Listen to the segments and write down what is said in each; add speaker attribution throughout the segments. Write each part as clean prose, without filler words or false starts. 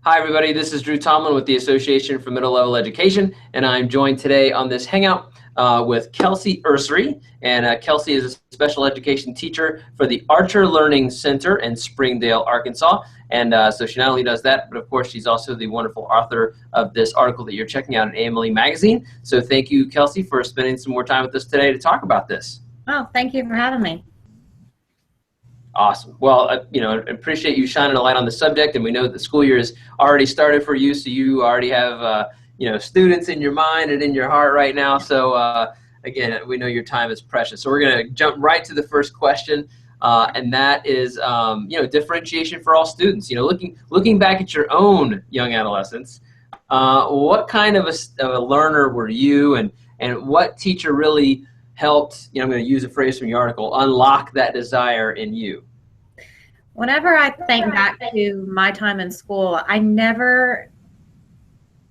Speaker 1: Hi, everybody. This is Drew Tomlin with the Association for Middle Level Education, and I'm joined today on this hangout with Kelsey Eursery. And Kelsey is a special education teacher for the Archer Learning Center in Springdale, Arkansas. And so she not only does that, but of course, she's also the wonderful author of this article that you're checking out in AMLE magazine. So thank you, Kelsey, for spending some more time with us today to talk about this.
Speaker 2: Oh, thank you for having me.
Speaker 1: Awesome. Well, I appreciate you shining a light on the subject, and we know that the school year has already started for you, so you already have students in your mind and in your heart right now. So again, we know your time is precious. So we're going to jump right to the first question, and that is differentiation for all students. Looking back at your own young adolescence, what kind of a learner were you, and what teacher really helped, I'm going to use a phrase from your article, unlock that desire in you?
Speaker 2: Whenever I think back to my time in school, I never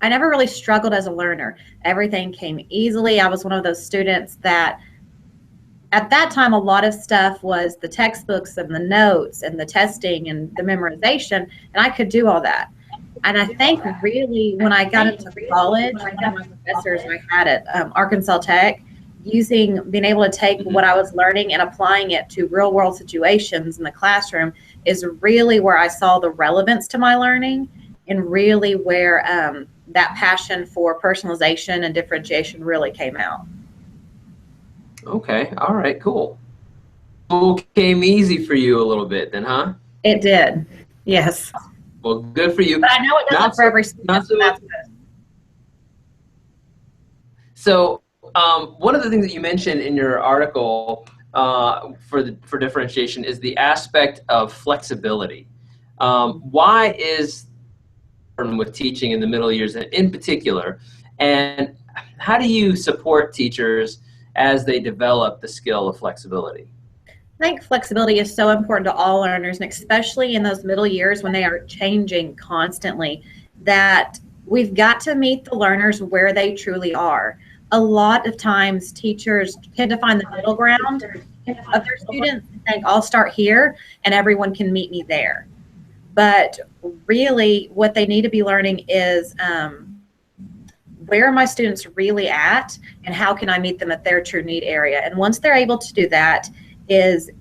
Speaker 2: really struggled as a learner. Everything came easily. I was one of those students that at that time, a lot of stuff was the textbooks and the notes and the testing and the memorization, and I could do all that. And I think really when I got into college, one of my professors I had at Arkansas Tech, being able to take what I was learning and applying it to real world situations in the classroom is really where I saw the relevance to my learning, and really where that passion for personalization and differentiation really came out.
Speaker 1: Okay, all right, cool. School came easy for you a little bit then, huh?
Speaker 2: It did, yes.
Speaker 1: Well, good for you.
Speaker 2: But I know it doesn't for every student.
Speaker 1: So one of the things that you mentioned in your article for differentiation is the aspect of flexibility. Why is with teaching in the middle years in particular, and how do you support teachers as they develop the skill of flexibility?
Speaker 2: I think flexibility is so important to all learners, and especially in those middle years when they are changing constantly, that we've got to meet the learners where they truly are. A lot of times teachers tend to find the middle ground of their students and think, I'll start here and everyone can meet me there. But really what they need to be learning is where are my students really at, and how can I meet them at their true need area? And once they're able to do that, is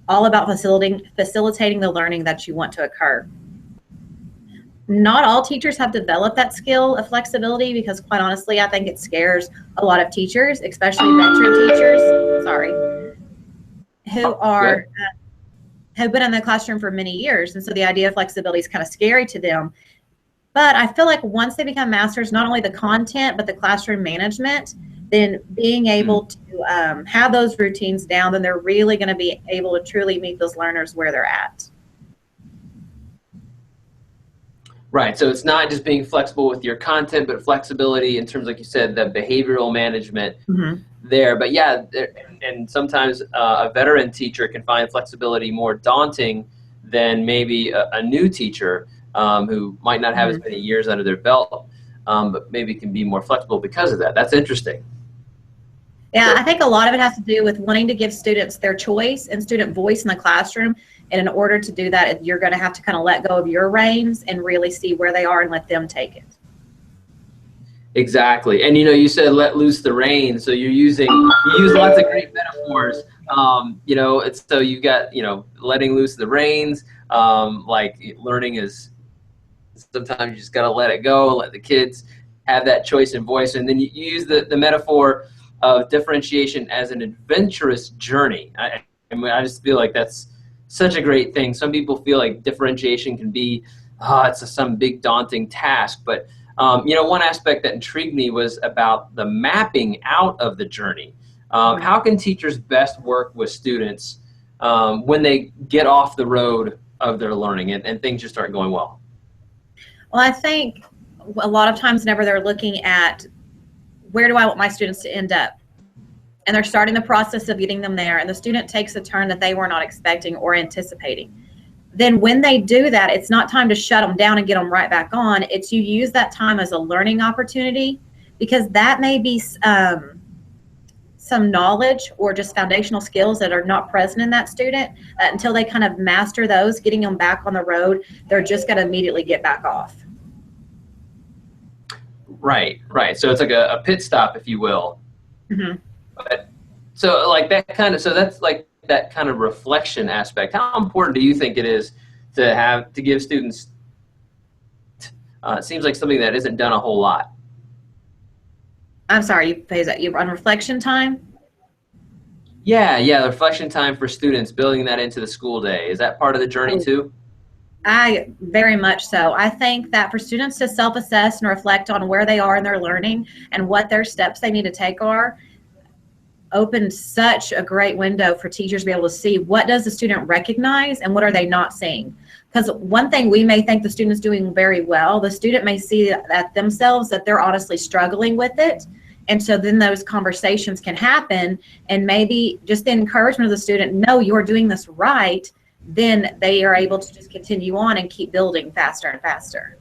Speaker 2: all about facilitating the learning that you want to occur. Not all teachers have developed that skill of flexibility, because quite honestly, I think it scares a lot of teachers, especially veteran teachers, who've been in the classroom for many years. And so the idea of flexibility is kind of scary to them. But I feel like once they become masters, not only the content, but the classroom management, then being able to have those routines down, then they're really going to be able to truly meet those learners where they're at.
Speaker 1: Right, so it's not just being flexible with your content, but flexibility in terms, like you said, the behavioral management there. But yeah, and sometimes a veteran teacher can find flexibility more daunting than maybe a new teacher who might not have as many years under their belt, but maybe can be more flexible because of that. That's interesting.
Speaker 2: Yeah, I think a lot of it has to do with wanting to give students their choice and student voice in the classroom. And in order to do that, you're going to have to kind of let go of your reins and really see where they are and let them take it.
Speaker 1: Exactly. And you said let loose the reins. So you use lots of great metaphors. It's so you got, letting loose the reins, like learning is sometimes you just got to let it go and let the kids have that choice and voice. And then you use the metaphor of differentiation as an adventurous journey. I just feel like that's such a great thing. Some people feel like differentiation can be, it's some big daunting task. But, one aspect that intrigued me was about the mapping out of the journey. How can teachers best work with students when they get off the road of their learning and things just aren't going well?
Speaker 2: Well, I think a lot of times whenever they're looking at where do I want my students to end up, and they're starting the process of getting them there, and the student takes a turn that they were not expecting or anticipating, then when they do that, it's not time to shut them down and get them right back on. It's you use that time as a learning opportunity, because that may be some knowledge or just foundational skills that are not present in that student. Until they kind of master those, getting them back on the road, they're just going to immediately get back off.
Speaker 1: Right, right. So it's like a pit stop, if you will.
Speaker 2: Mhm.
Speaker 1: But so like that kind of, so that's like that kind of reflection aspect. How important do you think it is to give students, it seems like something that isn't done a whole lot.
Speaker 2: I'm sorry, you phase that. You on reflection time?
Speaker 1: Yeah, yeah, the reflection time for students, building that into the school day. Is that part of the journey too?
Speaker 2: I very much so. I think that for students to self-assess and reflect on where they are in their learning and what their steps they need to take are, opened such a great window for teachers to be able to see what does the student recognize and what are they not seeing. Because one thing we may think the student is doing very well, the student may see that themselves that they're honestly struggling with it. And so then those conversations can happen, and maybe just the encouragement of the student, no, you're doing this right, then they are able to just continue on and keep building faster and faster.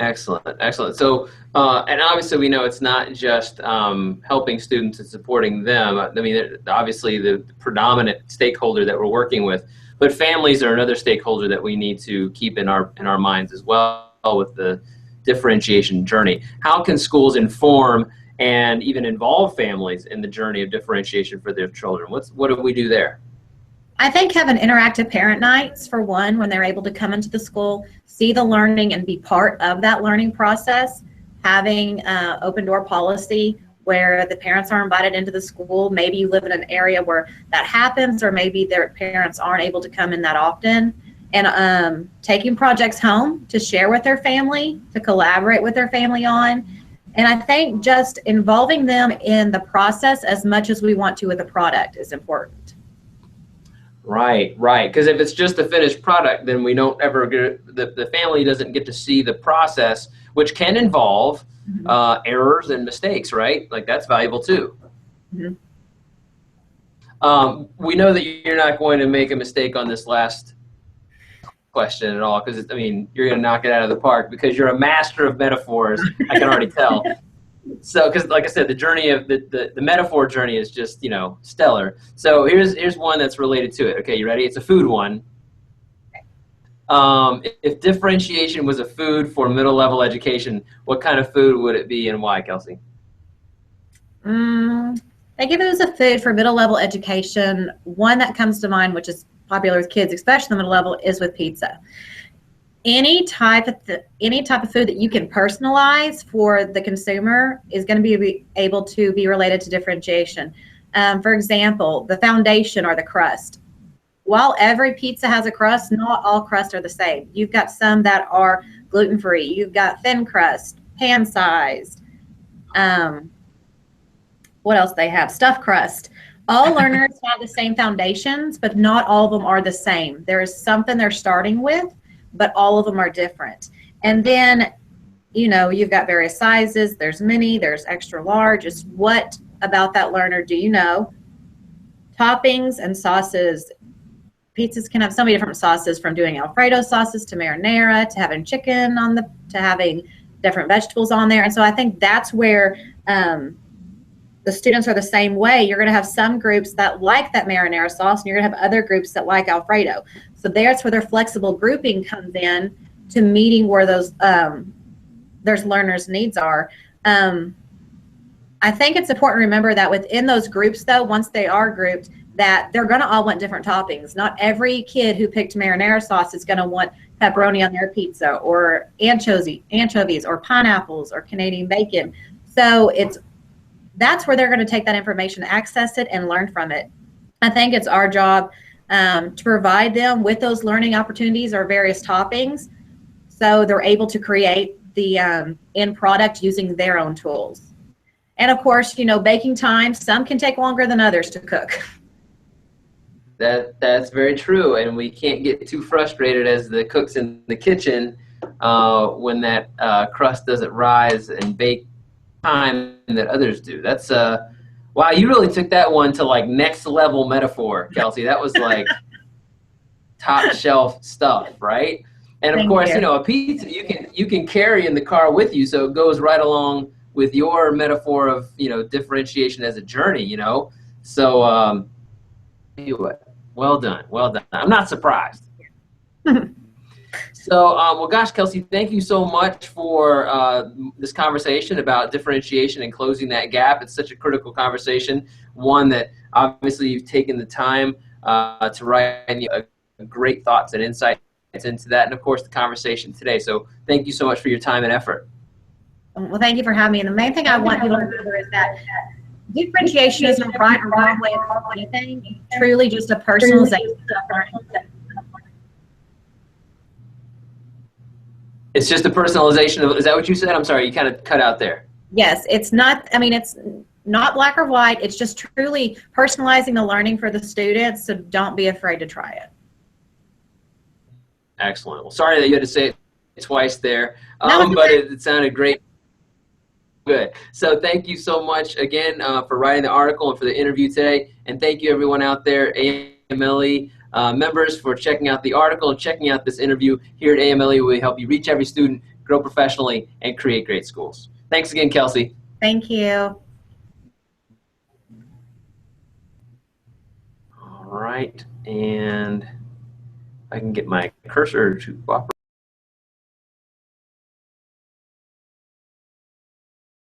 Speaker 1: Excellent, excellent. So, and obviously we know it's not just helping students and supporting them. I mean, obviously the predominant stakeholder that we're working with, but families are another stakeholder that we need to keep in our minds as well with the differentiation journey. How can schools inform and even involve families in the journey of differentiation for their children? What do we do there?
Speaker 2: I think having interactive parent nights, for one, when they're able to come into the school, see the learning and be part of that learning process, having open door policy where the parents are invited into the school. Maybe you live in an area where that happens, or maybe their parents aren't able to come in that often. And taking projects home to share with their family, to collaborate with their family on. And I think just involving them in the process as much as we want to with the product is important.
Speaker 1: Right, right. Because if it's just a finished product, then we don't ever get, the family doesn't get to see the process, which can involve errors and mistakes, right? Like that's valuable too.
Speaker 2: Mm-hmm.
Speaker 1: We know that you're not going to make a mistake on this last question at all, because I mean, you're going to knock it out of the park because you're a master of metaphors. I can already tell. So, because like I said, the journey of the metaphor journey is just, you know, stellar. So here's one that's related to it. Okay, you ready? It's a food one. If differentiation was a food for middle level education, what kind of food would it be and why, Kelsey?
Speaker 2: I think if it was a food for middle level education, one that comes to mind, which is popular with kids, especially the middle level, is with pizza. Any type of food that you can personalize for the consumer is going to be able to be related to differentiation. For example, the foundation or the crust. While every pizza has a crust, not all crusts are the same. You've got some that are gluten-free. You've got thin crust, pan-sized. What else they have? Stuffed crust. All learners have the same foundations, but not all of them are the same. There is something they're starting with, but all of them are different. And then, you know, you've got various sizes. There's mini, there's extra large. It's what about that learner do you know? Toppings and sauces. Pizzas can have so many different sauces, from doing Alfredo sauces to marinara to having chicken on to having different vegetables on there. And so I think that's where the students are the same way. You're going to have some groups that like that marinara sauce, and you're going to have other groups that like Alfredo. So that's where their flexible grouping comes in to meeting where those there's learners' needs are. I think it's important to remember that within those groups, though, once they are grouped, that they're going to all want different toppings. Not every kid who picked marinara sauce is going to want pepperoni on their pizza, or anchovies, or pineapples, or Canadian bacon. So that's where they're going to take that information, access it, and learn from it. I think it's our job to provide them with those learning opportunities or various toppings so they're able to create the end product using their own tools. And of course, you know, baking time, some can take longer than others to cook.
Speaker 1: That's very true, and we can't get too frustrated as the cooks in the kitchen when that crust doesn't rise and bake time that others do. That's wow, you really took that one to like next level metaphor, Kelsey. That was like top shelf stuff, right? And of course, you know, a pizza you can carry in the car with you, so it goes right along with your metaphor of, you know, differentiation as a journey, you know. So well done, well done. I'm not surprised. So, well, gosh, Kelsey, thank you so much for this conversation about differentiation and closing that gap. It's such a critical conversation, one that obviously you've taken the time to write great thoughts and insights into that, and of course the conversation today. So thank you so much for your time and effort.
Speaker 2: Well, thank you for having me. And the main thing I want people to remember is that differentiation isn't a right or wrong way of doing anything. It's truly just a personalization of learning.
Speaker 1: It's just a personalization of, is that what you said? I'm sorry, you kind of cut out there.
Speaker 2: Yes, it's not, I mean, it's not black or white. It's just truly personalizing the learning for the students. So don't be afraid to try it.
Speaker 1: Excellent. Well, sorry that you had to say it twice there,
Speaker 2: No,
Speaker 1: but it sounded great. Good. So thank you so much again for writing the article and for the interview today. And thank you everyone out there, AMLE members, for checking out the article and checking out this interview. Here at AMLE, we help you reach every student, grow professionally, and create great schools. Thanks again, Kelsey.
Speaker 2: thank you.
Speaker 1: All right. And I can get my cursor to cooperate.